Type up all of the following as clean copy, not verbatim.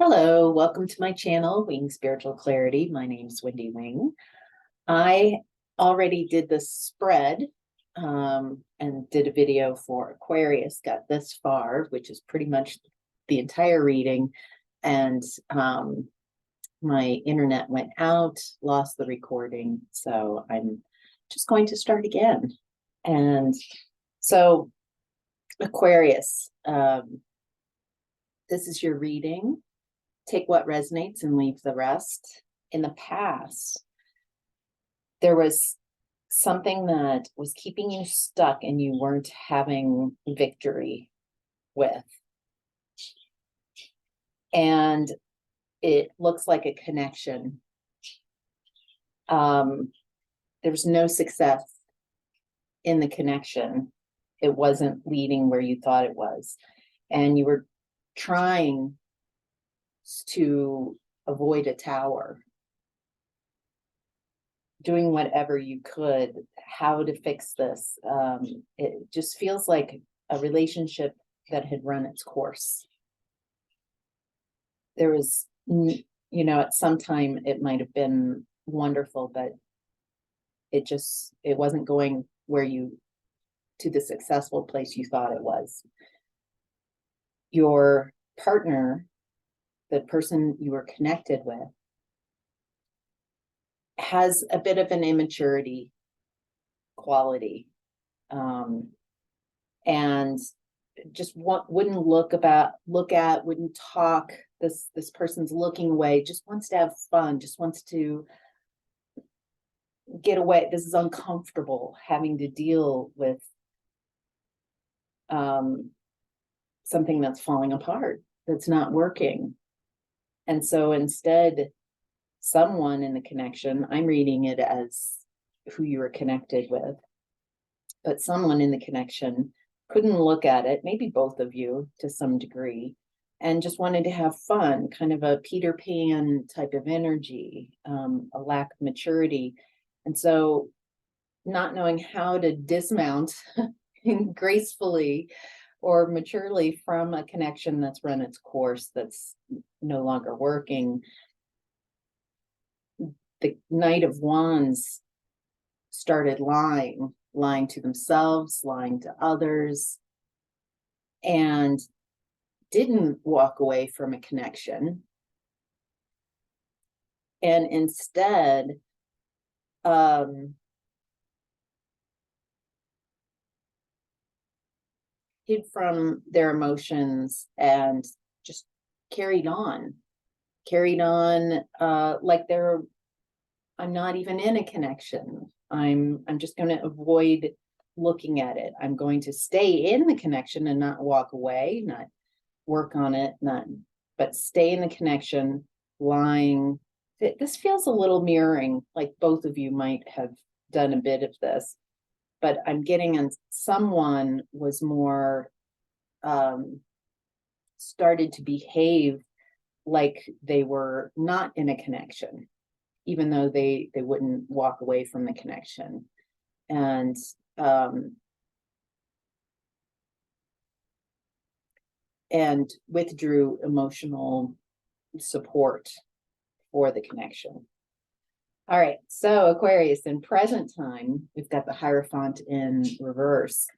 Hello, welcome to my channel, Wing Spiritual Clarity. My name's Wendy Wing. I already did the spread and did a video for Aquarius, got this far, which is pretty much the entire reading. And my internet went out, lost the recording. So I'm just going to start again. And so Aquarius, this is your reading. Take what resonates and leave the rest. In the past, there was something that was keeping you stuck and you weren't having victory with. And it looks like a connection. There was no success in the connection. It wasn't leading where you thought it was. And you were trying to avoid a tower, doing whatever you could, how to fix this. It just feels like a relationship that had run its course. There was, at some time it might have been wonderful, but it wasn't going to the successful place you thought it was. Your partner, the person you were connected with, has a bit of an immaturity quality, and just wouldn't wouldn't talk. This person's looking away, just wants to have fun, just wants to get away. This is uncomfortable, having to deal with something that's falling apart, that's not working. And so instead, someone in the connection, I'm reading it as who you were connected with, but someone in the connection couldn't look at it, maybe both of you to some degree, and just wanted to have fun, kind of a Peter Pan type of energy, a lack of maturity. And so not knowing how to dismount gracefully or maturely from a connection that's run its course, that's no longer working. The Knight of Wands started lying to themselves, lying to others, and didn't walk away from a connection. And instead, hid from their emotions and just carried on like I'm not even in a connection. I'm just going to avoid looking at it. I'm going to stay in the connection and not walk away, not work on it, but stay in the connection, lying. This feels a little mirroring, like both of you might have done a bit of this. But I'm getting on someone was more started to behave like they were not in a connection, even though they wouldn't walk away from the connection, and withdrew emotional support for the connection. All right, so Aquarius, in present time, we've got the Hierophant in reverse,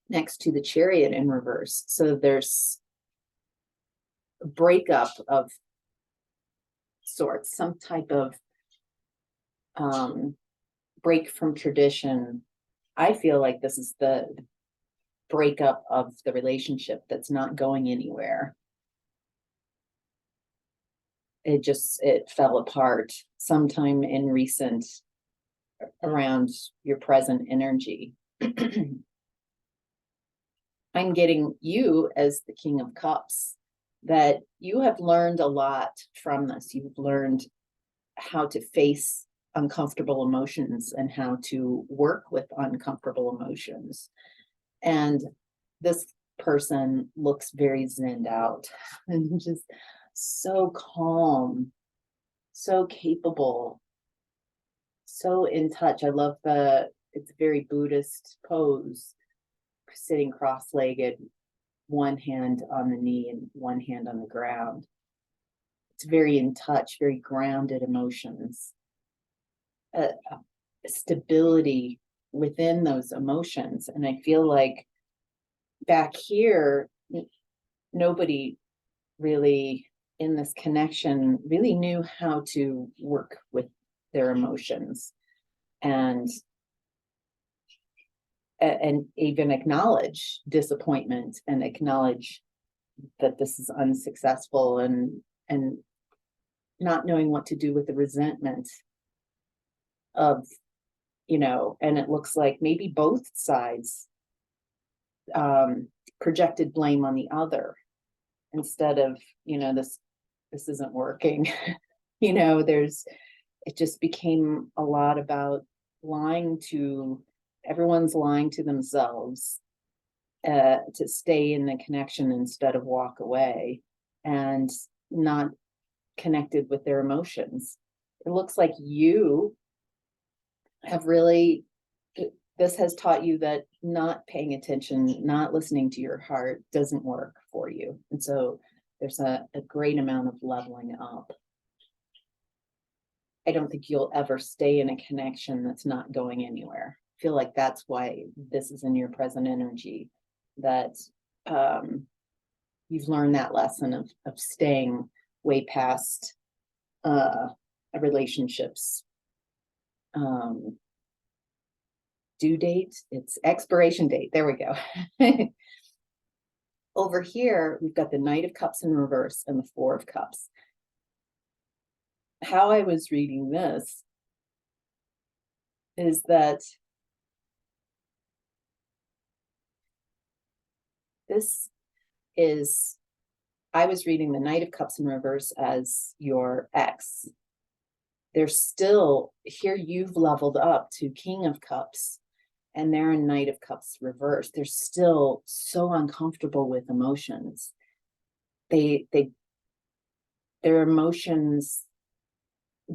next to the Chariot in reverse. So there's a breakup of sorts, some type of break from tradition. I feel like this is the breakup of the relationship that's not going anywhere. It fell apart sometime in recent, around your present energy. I'm getting you as the King of Cups, that you have learned a lot from this. You've learned how to face uncomfortable emotions and how to work with uncomfortable emotions. And this person looks very zenned out and just so calm, so capable, so in touch. I love it's a very Buddhist pose, sitting cross-legged, one hand on the knee and one hand on the ground. It's very in touch, very grounded emotions, stability within those emotions. And I feel like back here, nobody really in this connection really knew how to work with their emotions and even acknowledge disappointment and acknowledge that this is unsuccessful, and not knowing what to do with the resentment of, and it looks like maybe both sides projected blame on the other instead of, this isn't working. It just became a lot about everyone's lying to themselves to stay in the connection instead of walk away, and not connected with their emotions. It looks like you have really, this has taught you that not paying attention, not listening to your heart doesn't work for you. And so there's a great amount of leveling up. I don't think you'll ever stay in a connection that's not going anywhere. I feel like that's why this is in your present energy, that you've learned that lesson of staying way past a relationship's due date, its expiration date. There we go. Over here, we've got the Knight of Cups in reverse and the Four of Cups. How I was reading this is that I was reading the Knight of Cups in reverse as your ex. There's still, here you've leveled up to King of Cups, and they're in Knight of Cups reverse. They're still so uncomfortable with emotions. Their emotions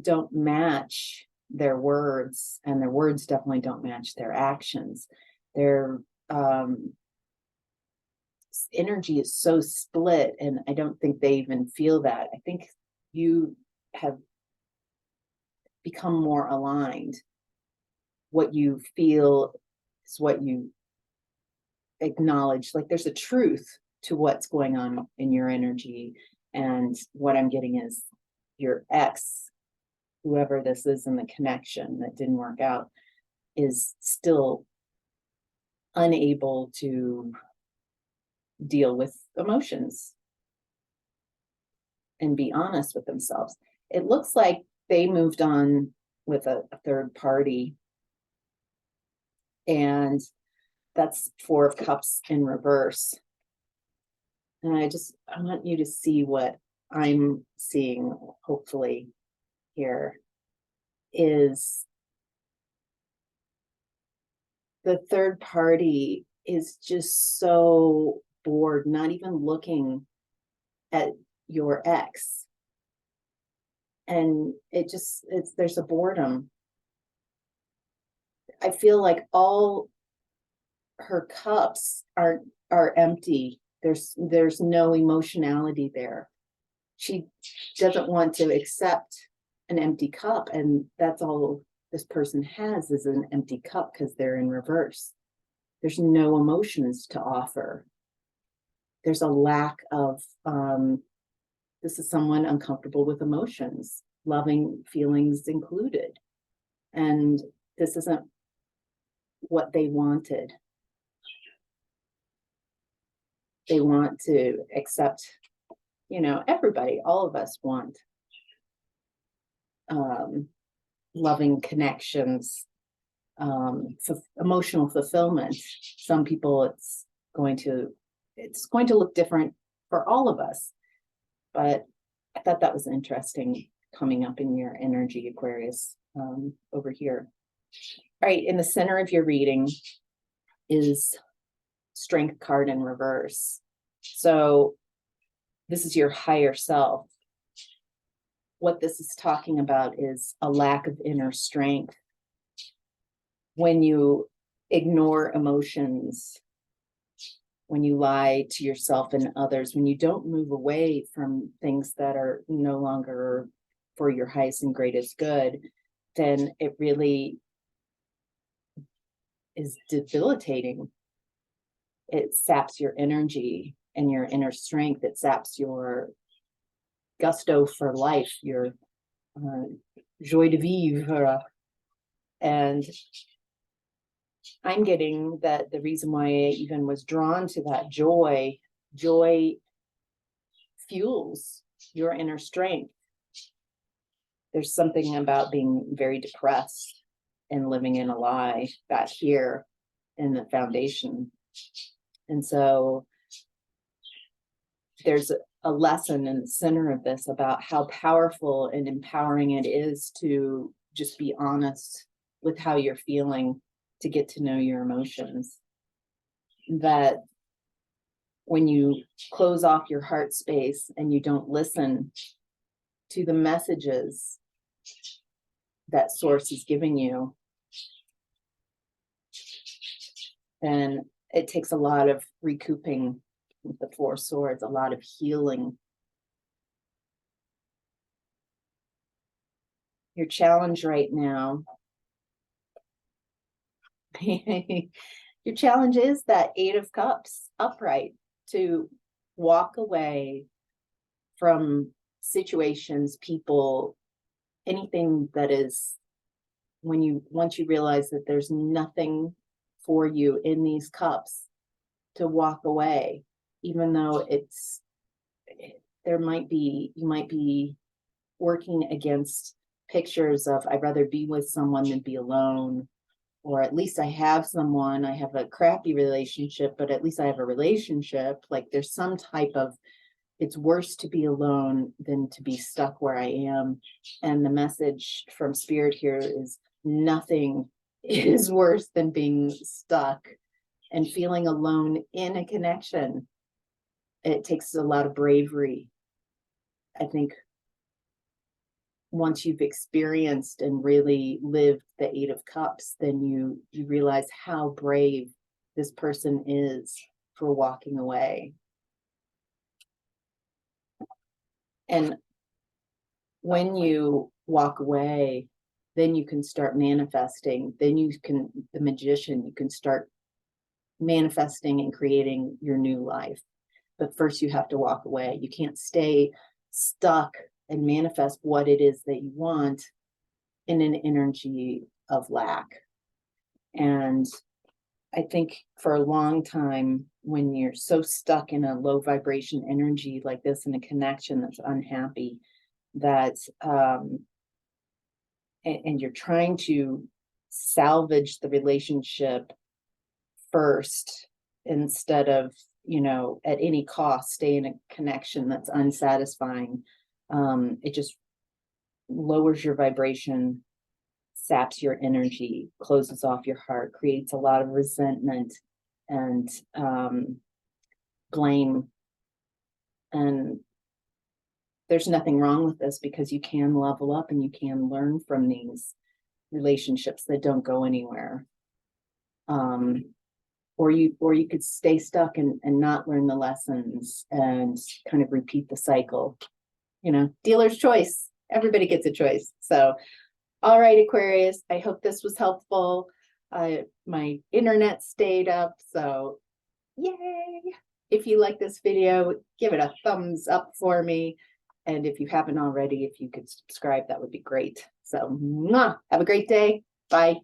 don't match their words, and their words definitely don't match their actions. Their energy is so split, and I don't think they even feel that. I think you have become more aligned. What you feel is what you acknowledge. Like there's a truth to what's going on in your energy. And what I'm getting is your ex, whoever this is in the connection that didn't work out, is still unable to deal with emotions and be honest with themselves. It looks like they moved on with a third party, and that's Four of Cups in reverse. And I want you to see what I'm seeing, hopefully, here is the third party is just so bored, not even looking at your ex. And there's a boredom. I feel like all her cups are empty. There's no emotionality there. She doesn't want to accept an empty cup, and that's all this person has is an empty cup because they're in reverse. There's no emotions to offer. There's a lack of, this is someone uncomfortable with emotions, loving feelings included. And this isn't what they wanted. They want to accept, everybody, all of us want loving connections, emotional fulfillment. Some people it's going to look different for all of us. But I thought that was interesting coming up in your energy, Aquarius, over here. All right, in the center of your reading is Strength card in reverse. So this is your higher self. What this is talking about is a lack of inner strength. When you ignore emotions when you lie to yourself and others, when you don't move away from things that are no longer for your highest and greatest good, then it really is debilitating. It saps your energy and your inner strength. It saps your gusto for life, your joie de vivre. And I'm getting that the reason why I even was drawn to that joy fuels your inner strength. There's something about being very depressed and living in a lie back here in the foundation. And so there's a lesson in the center of this about how powerful and empowering it is to just be honest with how you're feeling, to get to know your emotions. That when you close off your heart space and you don't listen to the messages that source is giving you, then it takes a lot of recouping with the Four Swords, a lot of healing. Your challenge right now, your challenge is that Eight of Cups upright, to walk away from situations, people, anything that is, once you realize that there's nothing for you in these cups, to walk away, even though you might be working against pictures of, I'd rather be with someone than be alone, or at least I have someone. I have a crappy relationship, but at least I have a relationship. Like there's some type of, it's worse to be alone than to be stuck where I am. And the message from Spirit here is nothing is worse than being stuck and feeling alone in a connection. It takes a lot of bravery. I think once you've experienced and really lived the Eight of Cups, then you realize how brave this person is for walking away. And when you walk away, then you can start manifesting. Then you can, the magician, you can start manifesting and creating your new life. But first you have to walk away. You can't stay stuck and manifest what it is that you want in an energy of lack. And I think for a long time, when you're so stuck in a low vibration energy like this, in a connection that's unhappy, that and you're trying to salvage the relationship first, instead of, at any cost, stay in a connection that's unsatisfying. It just lowers your vibration, saps your energy, closes off your heart, creates a lot of resentment and blame. And there's nothing wrong with this, because you can level up and you can learn from these relationships that don't go anywhere. Or you could stay stuck and not learn the lessons and kind of repeat the cycle. Dealer's choice. Everybody gets a choice. So, all right, Aquarius, I hope this was helpful. My internet stayed up, so yay. If you like this video, give it a thumbs up for me. And if you haven't already, if you could subscribe, that would be great. So, have a great day. Bye.